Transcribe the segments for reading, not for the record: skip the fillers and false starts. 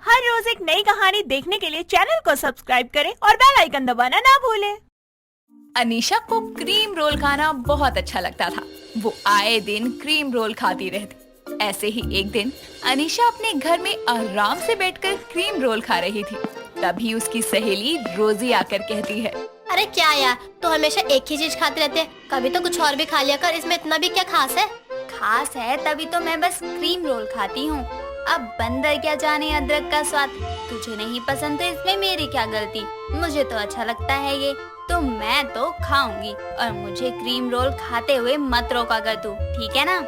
हर रोज एक नई कहानी देखने के लिए चैनल को सब्सक्राइब करें और बेल आइकन दबाना ना भूलें। अनीशा को क्रीम रोल खाना बहुत अच्छा लगता था। वो आए दिन क्रीम रोल खाती रहती। ऐसे ही एक दिन अनीशा अपने घर में आराम से बैठकर क्रीम रोल खा रही थी। तभी उसकी सहेली रोजी आकर कहती है, अरे क्या यार, तू हमेशा एक ही चीज खाते रहते है। कभी तो कुछ और भी खा लिया कर, इसमें इतना भी क्या खास है। खास है तभी तो मैं बस क्रीम रोल खाती हूँ। अब बंदर क्या जाने अदरक का स्वाद। तुझे नहीं पसंद तो इसमें मेरी क्या गलती। मुझे तो अच्छा लगता है ये, तो मैं तो खाऊंगी। और मुझे क्रीम रोल खाते हुए मत रोका कर तू, ठीक है ना?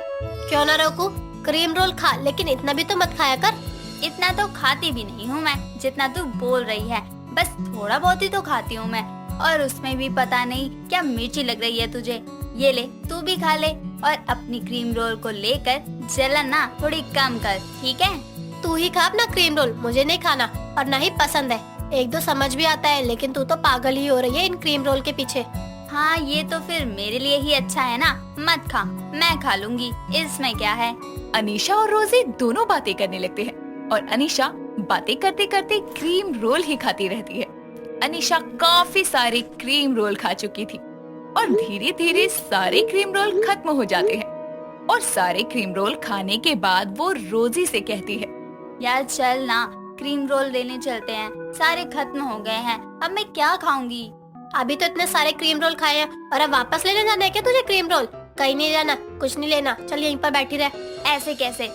क्यों ना रोकू, क्रीम रोल खा, लेकिन इतना भी तो मत खाया कर। इतना तो खाती भी नहीं हूँ मैं जितना तू बोल रही है। बस थोड़ा बहुत ही तो खाती हूँ मैं, और उसमें भी पता नहीं क्या मिर्ची लग रही है तुझे। ये ले, तू भी खा ले और अपनी क्रीम रोल को लेकर जलन ना थोड़ी कम कर, ठीक है? तू ही खा अपना क्रीम रोल, मुझे नहीं खाना और ना ही पसंद है। एक दो समझ भी आता है, लेकिन तू तो पागल ही हो रही है इन क्रीम रोल के पीछे। हाँ, ये तो फिर मेरे लिए ही अच्छा है ना। मत खा, मैं खा लूंगी, इसमें क्या है। अनीशा और रोजी दोनों बातें करने लगते हैं और अनीशा बातें करते करते क्रीम रोल ही खाती रहती है। अनीशा काफी सारे क्रीम रोल खा चुकी थी और धीरे धीरे सारे क्रीम रोल खत्म हो जाते हैं। और सारे क्रीम रोल खाने के बाद वो रोजी से कहती है, यार चल ना, क्रीम रोल लेने चलते हैं। सारे खत्म हो गए हैं, अब मैं क्या खाऊंगी? अभी तो इतने सारे क्रीम रोल खाए हैं और अब वापस लेने जाना है क्या तुझे क्रीम रोल? कहीं नहीं जाना, कुछ नहीं लेना, चल यहीं पर बैठी रह। ऐसे कैसे?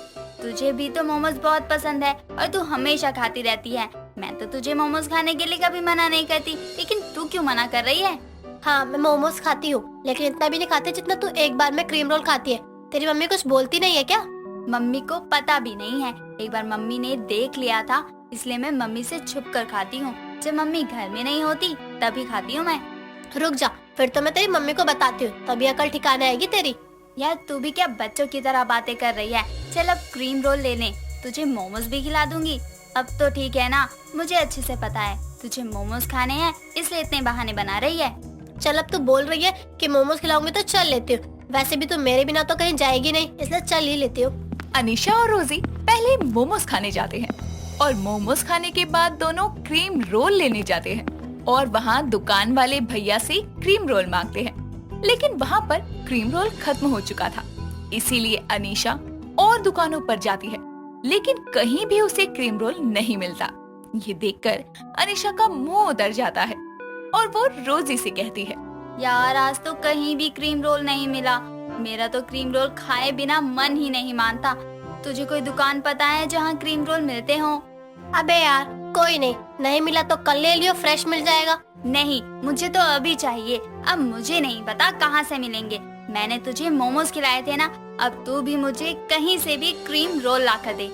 तुझे भी तो मोमोज बहुत पसंद है और तू हमेशा खाती रहती है। मैं तो तुझे मोमोज खाने के लिए कभी मना नहीं करती, लेकिन तू क्यों मना कर रही है? हाँ, मैं मोमोज खाती हूँ, लेकिन इतना भी नहीं खाती जितना तू एक बार में क्रीम रोल खाती है। तेरी मम्मी कुछ बोलती नहीं है क्या? मम्मी को पता भी नहीं है। एक बार मम्मी ने देख लिया था, इसलिए मैं मम्मी से छुप कर खाती हूँ। जब मम्मी घर में नहीं होती तभी खाती हूँ मैं। रुक जा, फिर तो मैं तेरी मम्मी को बताती हूँ, तभी अकल ठिकाने आएगी तेरी। यार तू भी क्या बच्चों की तरह बातें कर रही है। चल अब क्रीम रोल ले ले, तुझे मोमोज भी खिला दूंगी। अब तो ठीक है ना, मुझे अच्छे से पता है तुझे मोमोज खाने हैं, इसलिए इतने बहाने बना रही है। चल, अब तू बोल रही है कि मोमोज खिलाऊंगी तो चल लेती हूँ। वैसे भी तू मेरे बिना तो कहीं जाएगी नहीं, इसलिए चल ही लेती हूँ। अनीशा और रोजी पहले मोमोज खाने जाते हैं और मोमोज खाने के बाद दोनों क्रीम रोल लेने जाते हैं और वहाँ दुकान वाले भैया से क्रीम रोल मांगते हैं। लेकिन वहाँ पर क्रीम रोल खत्म हो चुका था, इसीलिए अनीशा और दुकानों पर जाती है, लेकिन कहीं भी उसे क्रीम रोल नहीं मिलता। ये देखकर अनीशा का मुंह उतर जाता है और वो रोजी से कहती है, यार आज तो कहीं भी क्रीम रोल नहीं मिला। मेरा तो क्रीम रोल खाए बिना मन ही नहीं मानता। तुझे कोई दुकान पता है जहाँ क्रीम रोल मिलते हो? अबे यार, कोई नहीं, नहीं मिला तो कल ले लियो, फ्रेश मिल जाएगा। नहीं, मुझे तो अभी चाहिए। अब मुझे नहीं पता कहाँ से मिलेंगे। मैंने तुझे मोमोज खिलाए थे ना, अब तू भी मुझे कहीं से भी क्रीम रोल ला कर दे।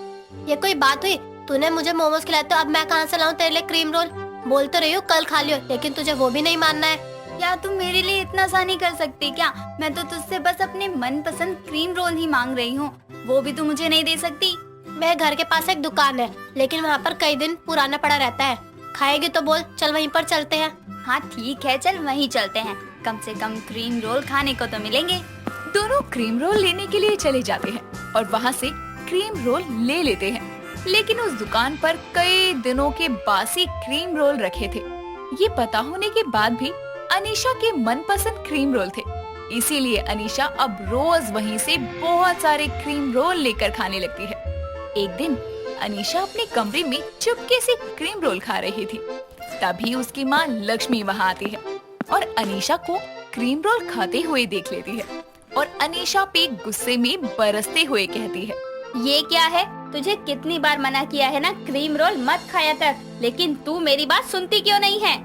ये कोई बात हुई? तूने मुझे मोमोज खिलाए तो अब मैं कहाँ से लाऊं तेरे लिए क्रीम रोल? बोल तो रही हूँ कल खा लियो, लेकिन तुझे वो भी नहीं मानना है। यार तुम मेरे लिए इतना सा नहीं कर सकती क्या? मैं तो तुझसे बस अपने मनपसंद क्रीम रोल ही मांग रही हूँ, वो भी तू मुझे नहीं दे सकती? मेरे घर के पास एक दुकान है, लेकिन वहाँ पर कई दिन पुराना पड़ा रहता है। खाएगी तो बोल, चल वहीं पर चलते हैं। हाँ ठीक है, चल वहीं चलते हैं, कम से कम क्रीम रोल खाने को तो मिलेंगे। दोनों क्रीम रोल लेने के लिए चले जाते हैं और वहाँ से क्रीम रोल ले लेते हैं। लेकिन उस दुकान पर कई दिनों के बासी क्रीम रोल रखे थे। ये पता होने के बाद भी अनीशा के मनपसंद क्रीम रोल थे, इसीलिए अनीशा अब रोज वहीं से बहुत सारे क्रीम रोल लेकर खाने लगती है। एक दिन अनीशा अपने कमरे में चुपके से क्रीम रोल खा रही थी। तभी उसकी माँ लक्ष्मी वहाँ आती है और अनीशा को क्रीम रोल खाते हुए देख लेती है और अनीशा पे गुस्से में बरसते हुए कहती है, ये क्या है? तुझे कितनी बार मना किया है ना, क्रीम रोल मत खाया कर, लेकिन तू मेरी बात सुनती क्यों नहीं है?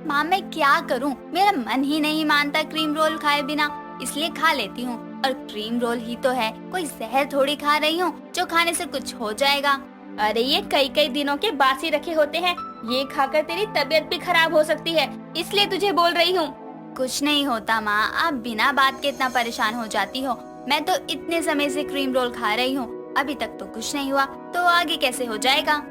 माँ मैं क्या करूँ, मेरा मन ही नहीं मानता क्रीम रोल खाए बिना, इसलिए खा लेती हूँ। और क्रीम रोल ही तो है, कोई जहर थोड़ी खा रही हूँ जो खाने से कुछ हो जाएगा। अरे ये कई कई दिनों के बासी रखे होते हैं, ये खाकर तेरी तबीयत भी खराब हो सकती है, इसलिए तुझे बोल रही हूँ। कुछ नहीं होता माँ, आप बिना बात के इतना परेशान हो जाती हो। मैं तो इतने समय से क्रीम रोल खा रही हूँ, अभी तक तो कुछ नहीं हुआ, तो आगे कैसे हो जाएगा?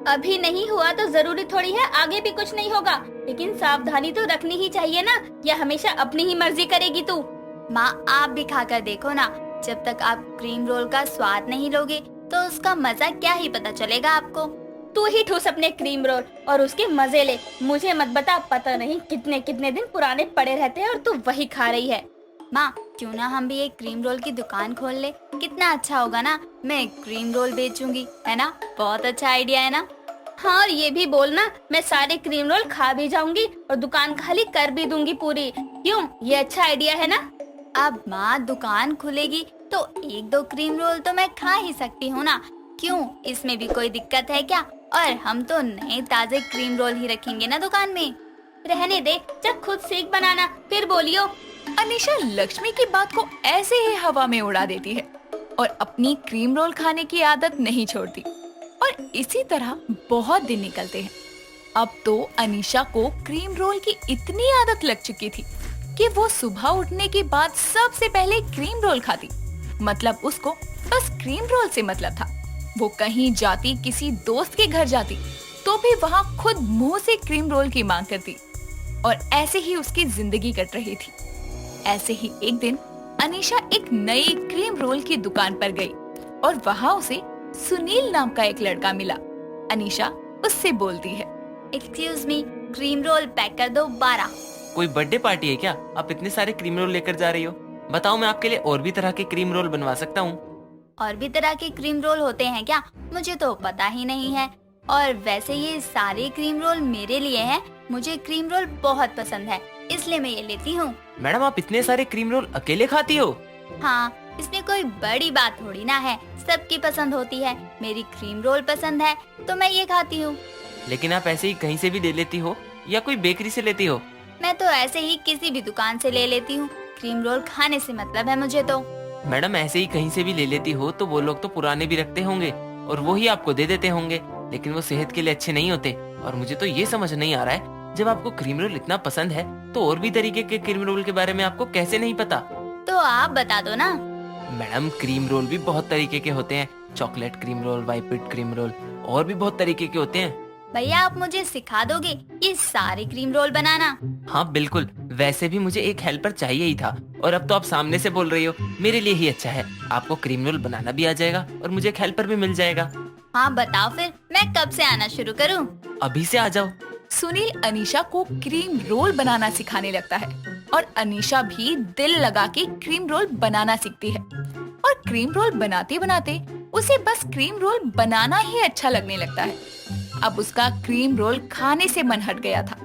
अभी नहीं हुआ तो जरूरी थोड़ी है आगे भी कुछ नहीं होगा, लेकिन सावधानी तो रखनी ही चाहिए ना, या हमेशा अपनी ही मर्जी करेगी तू? माँ आप भी खाकर देखो ना, जब तक आप क्रीम रोल का स्वाद नहीं लोगे तो उसका मजा क्या ही पता चलेगा आपको। तू ही ठूस अपने क्रीम रोल और उसके मजे ले। मुझे मत बता, पता नहीं कितने कितने दिन पुराने पड़े रहते हैं और तू वही खा रही है। माँ, क्यों ना हम भी एक क्रीम रोल की दुकान खोल ले? कितना अच्छा होगा ना, मैं क्रीम रोल बेचूंगी, है ना? बहुत अच्छा आइडिया है ना? हाँ, और ये भी बोलना, मैं सारे क्रीम रोल खा भी जाऊंगी और दुकान खाली कर भी दूंगी पूरी। क्यों, ये अच्छा आइडिया है ना? अब माँ, दुकान खुलेगी तो 1-2 क्रीम रोल तो मैं खा ही सकती हूँ ना। क्यों, इसमें भी कोई दिक्कत है क्या? और हम तो नए ताजे क्रीम रोल ही रखेंगे ना दुकान में। रहने दे, जब खुद सीख बनाना फिर बोलियो। अनीशा लक्ष्मी की बात को ऐसे ही हवा में उड़ा देती है और अपनी क्रीम रोल खाने की आदत नहीं छोड़ती। और इसी तरह बहुत दिन निकलते हैं। अब तो अनीशा को क्रीम रोल की इतनी आदत लग चुकी थी कि वो सुबह उठने के बाद सबसे पहले क्रीम रोल खाती। मतलब उसको बस क्रीम रोल से मतलब था। वो कहीं जाती, किसी दोस्त के घर जाती तो भी वहाँ खुद मुंह से क्रीम रोल की मांग करती और ऐसे ही उसकी जिंदगी कट रही थी। ऐसे ही एक दिन अनीशा एक नई क्रीम रोल की दुकान पर गई और वहाँ उसे सुनील नाम का एक लड़का मिला। अनीशा उससे बोलती है, excuse me, cream roll pack कर दो 12। कोई बर्थडे पार्टी है क्या? आप इतने सारे क्रीम रोल लेकर जा रही हो? बताओ, मैं आपके लिए और भी तरह के क्रीम रोल बनवा सकता हूँ। और भी तरह के क्रीम रोल होते हैं क्या? मुझे तो पता ही नहीं है। और वैसे ये सारे क्रीम रोल मेरे लिए हैं। मुझे क्रीम रोल बहुत पसंद है, इसलिए मैं ये लेती हूँ। मैडम, आप इतने सारे क्रीम रोल अकेले खाती हो? हाँ, इसमें कोई बड़ी बात थोड़ी ना है, सबकी पसंद होती है। मेरी क्रीम रोल पसंद है तो मैं ये खाती हूँ। लेकिन आप ऐसे ही कहीं से भी ले लेती हो या कोई बेकरी से लेती हो? मैं तो ऐसे ही किसी भी दुकान से ले लेती हूँ। क्रीम रोल खाने से मतलब है मुझे तो। मैडम, ऐसे ही कहीं से भी ले लेती हो तो वो लोग तो पुराने भी रखते होंगे और वो ही आपको दे देते होंगे, लेकिन वो सेहत के लिए अच्छे नहीं होते। और मुझे तो ये समझ नहीं आ रहा है, जब आपको क्रीम रोल इतना पसंद है तो और भी तरीके के क्रीम रोल के बारे में आपको कैसे नहीं पता? तो आप बता दो ना। मैडम, क्रीम रोल भी बहुत तरीके के होते हैं। Chocolate cream roll, white cream roll, और भी बहुत तरीके के होते हैं। भैया, आप मुझे सिखा दोगे ये सारे क्रीम रोल बनाना? हाँ बिल्कुल, वैसे भी मुझे एक हेल्पर चाहिए ही था और अब तो आप सामने से बोल रही हो, मेरे लिए ही अच्छा है। आपको क्रीम रोल बनाना भी आ जाएगा और मुझे एक हेल्पर भी मिल जाएगा। हाँ बताओ फिर, मैं कब से आना शुरू करूँ? अभी से आ जाओ। सुनील अनीशा को क्रीम रोल बनाना सिखाने लगता है और अनीशा भी दिल लगा के क्रीम रोल बनाना सीखती है। और क्रीम रोल बनाते बनाते उसे बस क्रीम रोल बनाना ही अच्छा लगने लगता है। अब उसका क्रीम रोल खाने से मन हट गया था,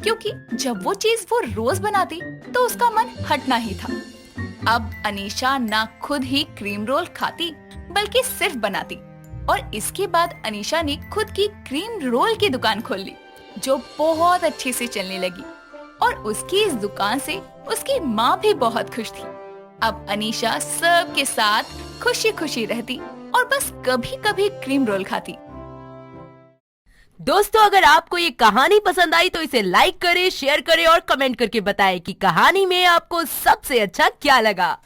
क्योंकि जब वो चीज वो रोज बनाती तो उसका मन हटना ही था। अब अनीशा ना खुद ही क्रीम रोल खाती बल्कि सिर्फ बनाती। और इसके बाद अनीशा ने खुद की क्रीम रोल की दुकान खोल ली, जो बहुत अच्छे से चलने लगी। और उसकी इस दुकान से उसकी माँ भी बहुत खुश थी। अब अनीशा सबके साथ खुशी खुशी रहती और बस कभी कभी क्रीम रोल खाती। दोस्तों, अगर आपको ये कहानी पसंद आई तो इसे लाइक करें, शेयर करें और कमेंट करके बताएं कि कहानी में आपको सबसे अच्छा क्या लगा।